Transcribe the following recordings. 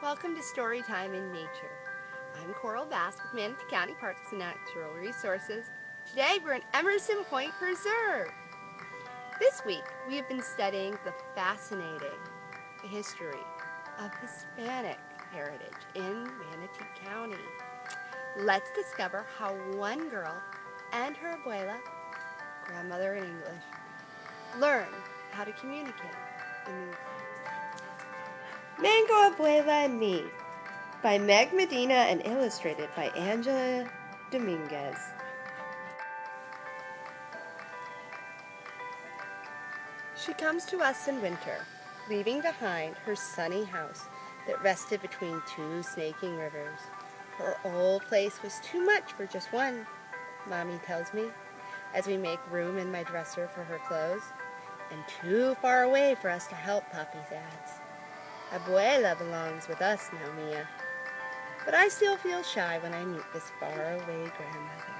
Welcome to Storytime in Nature. I'm Coral Bass with Manatee County Parks and Natural Resources. Today we're in Emerson Point Preserve. This week we have been studying the fascinating history of Hispanic heritage in Manatee County. Let's discover how one girl and her abuela, grandmother in English, learn how to communicate in English. Mango Abuela and Me by Meg Madina and illustrated by Angela Dominguez. She comes to us in winter, leaving behind her sunny house that rested between two snaking rivers. Her old place was too much for just one, Mommy tells me, as we make room in my dresser for her clothes, and too far away for us to help Papi's ads. Abuela belongs with us now, Mia. But I still feel shy when I meet this faraway grandmother.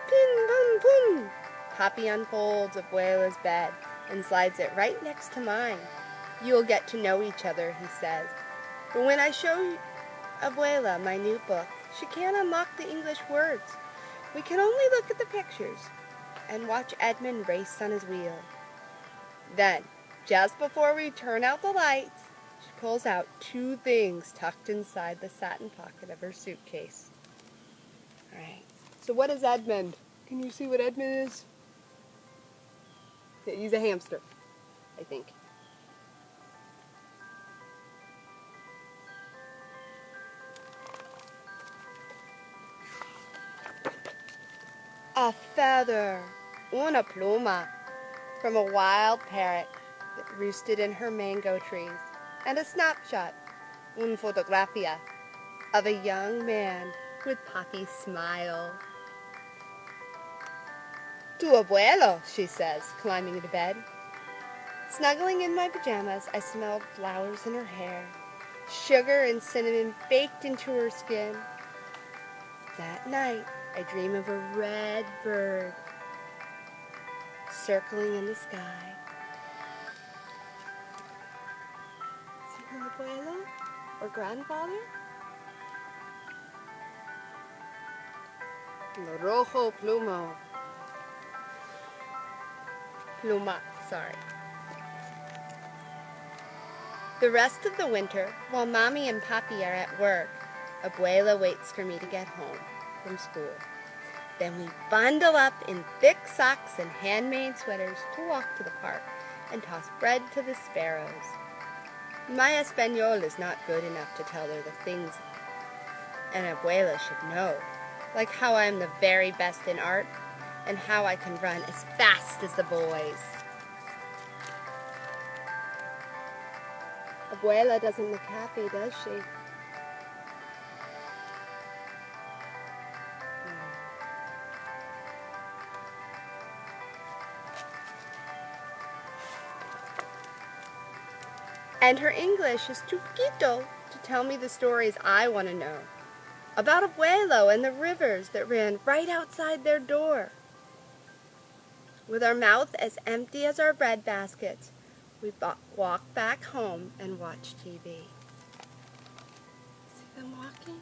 Pin, pum, pum! Papi unfolds Abuela's bed and slides it right next to mine. You'll get to know each other, he says. But when I show Abuela my new book, she can't unlock the English words. We can only look at the pictures and watch Edmund race on his wheel. Then, just before we turn out the lights, she pulls out two things tucked inside the satin pocket of her suitcase. All right, so what is Edmund? Can you see what Edmund is? He's a hamster, I think. A feather, una pluma, from a wild parrot that roosted in her mango trees, and a snapshot, una fotografia, of a young man with Papi's smile. Tu abuelo, she says, climbing into bed. Snuggling in my pajamas, I smelled flowers in her hair, sugar and cinnamon baked into her skin. That night, I dream of a red bird circling in the sky. See her abuelo or grandfather? Lo rojo plumo. Pluma, sorry. The rest of the winter, while Mommy and Papi are at work, Abuela waits for me to get home from school. Then we bundle up in thick socks and handmade sweaters to walk to the park and toss bread to the sparrows. My Espanol is not good enough to tell her the things an abuela should know, like how I am the very best in art and how I can run as fast as the boys. Abuela doesn't look happy, does she? And her English is too poquito to tell me the stories I want to know. About Abuelo and the rivers that ran right outside their door. With our mouth as empty as our bread baskets, we walk back home and watch TV. See them walking?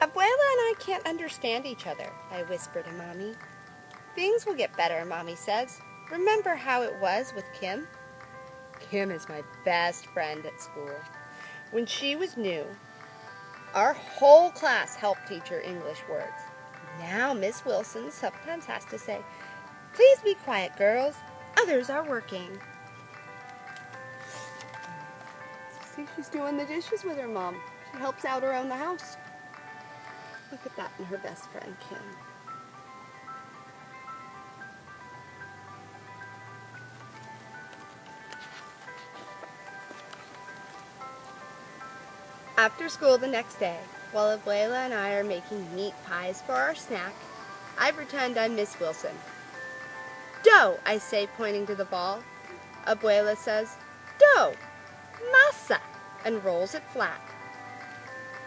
Abuela and I can't understand each other, I whisper to Mommy. Things will get better, Mommy says. Remember how it was with Kim? Kim is my best friend at school. When she was new, our whole class helped teach her English words. Now Miss Wilson sometimes has to say, "Please be quiet, girls. Others are working." See, she's doing the dishes with her mom. She helps out around the house. Look at that and her best friend, Kim. After school the next day, while Abuela and I are making meat pies for our snack, I pretend I'm Miss Wilson. Dough, I say, pointing to the ball. Abuela says, dough, masa, and rolls it flat.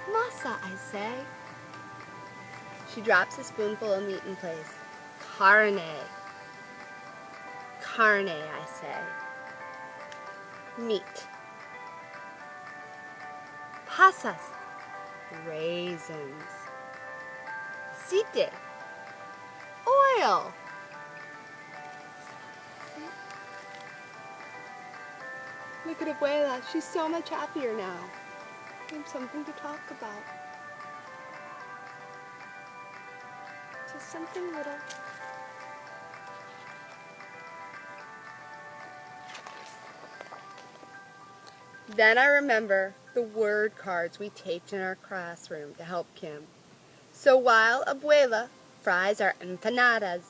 Masa, I say. She drops a spoonful of meat in place. Carne. Carne, I say. Meat. Pasas. Raisins. Aceite. Oil. Look at Abuela. She's so much happier now. We have something to talk about. Just something little. Then I remember the word cards we taped in our classroom to help Kim. So while Abuela fries our empanadas,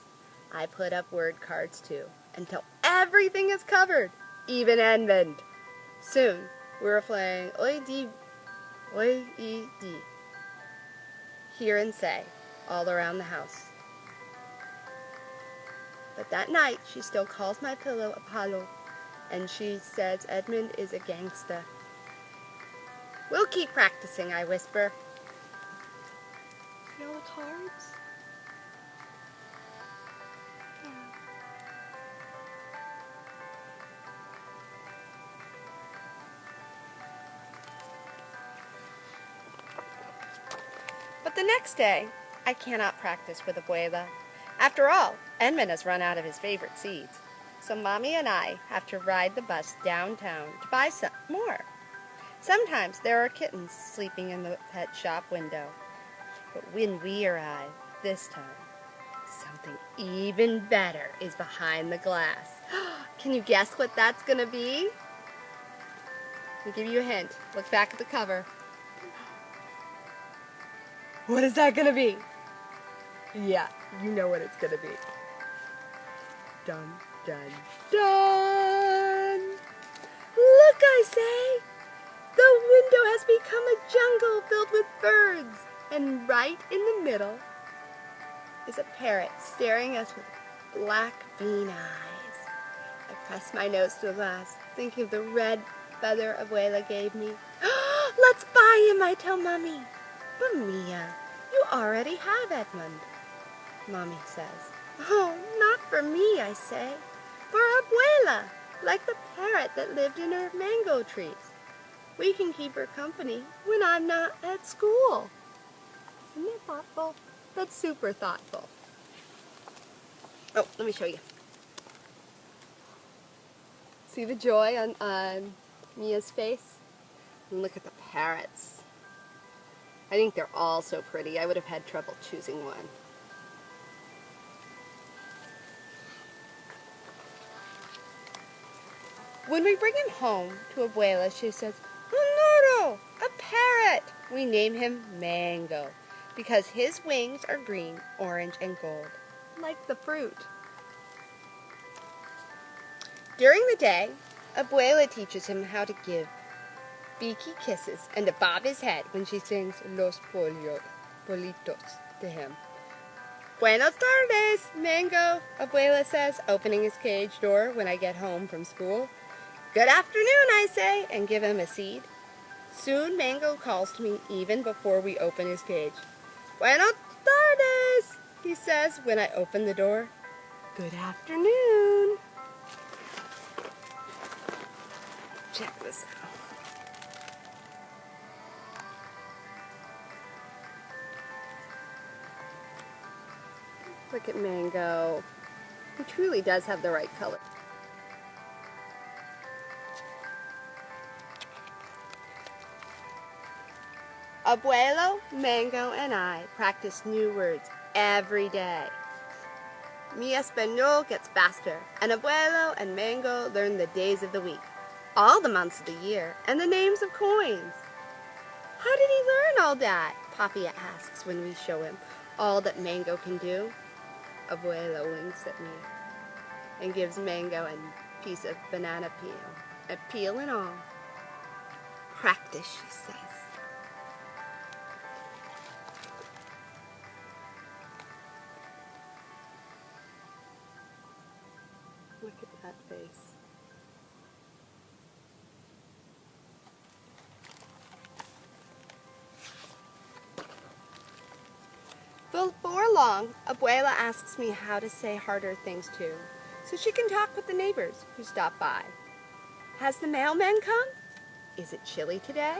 I put up word cards too, until everything is covered, even Edmund. Soon, we were playing Oi Di, hear and say, all around the house. But that night, she still calls my pillow Apollo, and she says Edmund is a gangsta. We'll keep practicing, I whisper. You know the cards? But the next day, I cannot practice with Abuela. After all, Edmund has run out of his favorite seeds. So Mommy and I have to ride the bus downtown to buy some more. Sometimes there are kittens sleeping in the pet shop window. But when we arrive this time, something even better is behind the glass. Can you guess what that's going to be? I'll give you a hint. Look back at the cover. What is that going to be? Yeah, you know what it's going to be. Dun, dun, dun! Look, I say! The window has become a jungle filled with birds, and right in the middle is a parrot staring at us with black bean eyes. I press my nose to the glass, thinking of the red feather Abuela gave me. Let's buy him, I tell Mommy. But Mia, you already have Edmund, Mommy says. Oh, not for me, I say. For Abuela, like the parrot that lived in her mango trees. We can keep her company when I'm not at school. Isn't that thoughtful? That's super thoughtful. Oh, let me show you. See the joy on Mia's face? And look at the parrots. I think they're all so pretty. I would have had trouble choosing one. When we bring him home to Abuela, she says, "Oh, a parrot!" We name him Mango because his wings are green, orange, and gold, like the fruit. During the day, Abuela teaches him how to give beaky kisses and to bob his head when she sings Los Politos to him. Buenos tardes, Mango, Abuela says, opening his cage door when I get home from school. Good afternoon, I say, and give him a seed. Soon Mango calls to me even before we open his cage. Buenos tardes, he says when I open the door. Good afternoon. Check this out. Look at Mango. He truly does have the right color. Abuelo, Mango, and I practice new words every day. Mi Español gets faster, and Abuelo and Mango learn the days of the week, all the months of the year, and the names of coins. How did he learn all that? Papi asks when we show him all that Mango can do. Abuelo winks at me and gives Mango a piece of banana peel, a peel and all. Practice, she says. Look at that face. Before long, Abuela asks me how to say harder things too, so she can talk with the neighbors who stop by. Has the mailman come? Is it chilly today?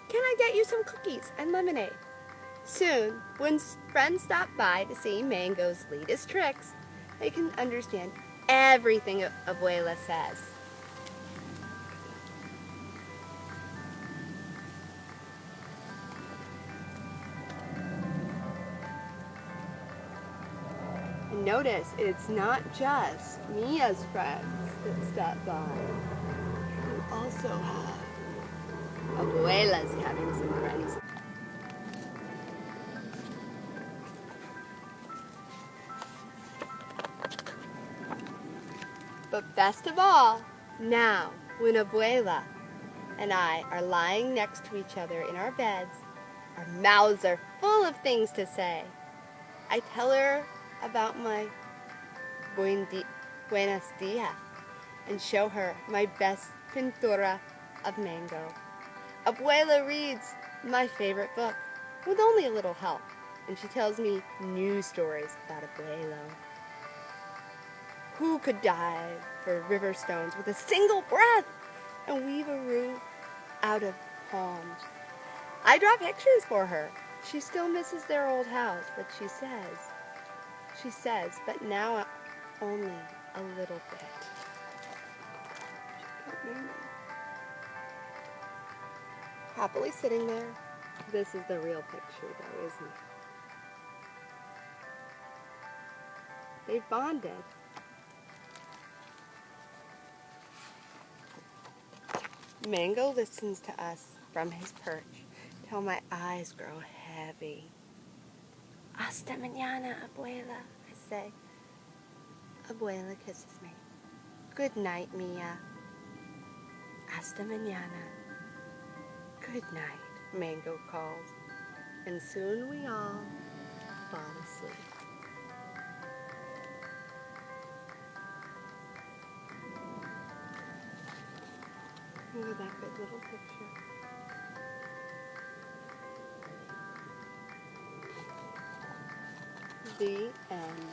Can I get you some cookies and lemonade? Soon, when friends stop by to see Mango's latest tricks, they can understand everything Abuela says. And notice it's not just Mia's friends that stop by. We also have Abuela's having some friends. But best of all, now, when Abuela and I are lying next to each other in our beds, our mouths are full of things to say. I tell her about my buenos dias and show her my best pintura of Mango. Abuela reads my favorite book with only a little help, and she tells me new stories about Abuela. Who could dive for river stones with a single breath and weave a roof out of palms? I draw pictures for her. She still misses their old house, but she says, but now only a little bit. Happily sitting there. This is the real picture though, isn't it? They've bonded. Mango listens to us from his perch till my eyes grow heavy. Hasta mañana, Abuela, I say. Abuela kisses me. Good night, Mia. Hasta mañana. Good night, Mango calls. And soon we all fall asleep. Look at that good little picture. The end.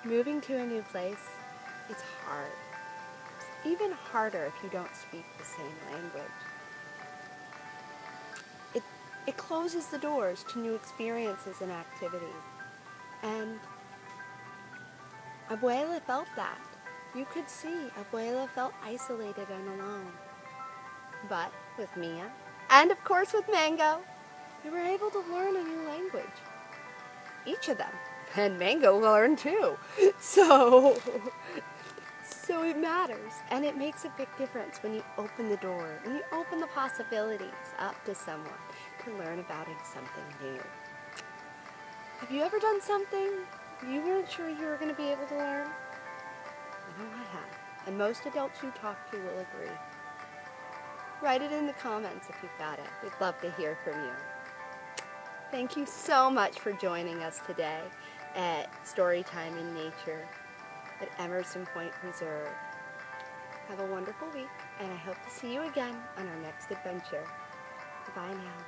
Moving to a new place, it's hard. It's even harder if you don't speak the same language. It closes the doors to new experiences and activities. And Abuela felt that. You could see Abuela felt isolated and alone. But with Mia, and of course with Mango, we were able to learn a new language. Each of them. And Mango learned too. So it matters. And it makes a big difference when you open the door, when you open the possibilities up to someone to learn about something new. Have you ever done something you weren't sure you were going to be able to learn? I know I have. And most adults you talk to will agree. Write it in the comments if you've got it. We'd love to hear from you. Thank you so much for joining us today at Storytime in Nature at Emerson Point Preserve. Have a wonderful week, and I hope to see you again on our next adventure. Bye now.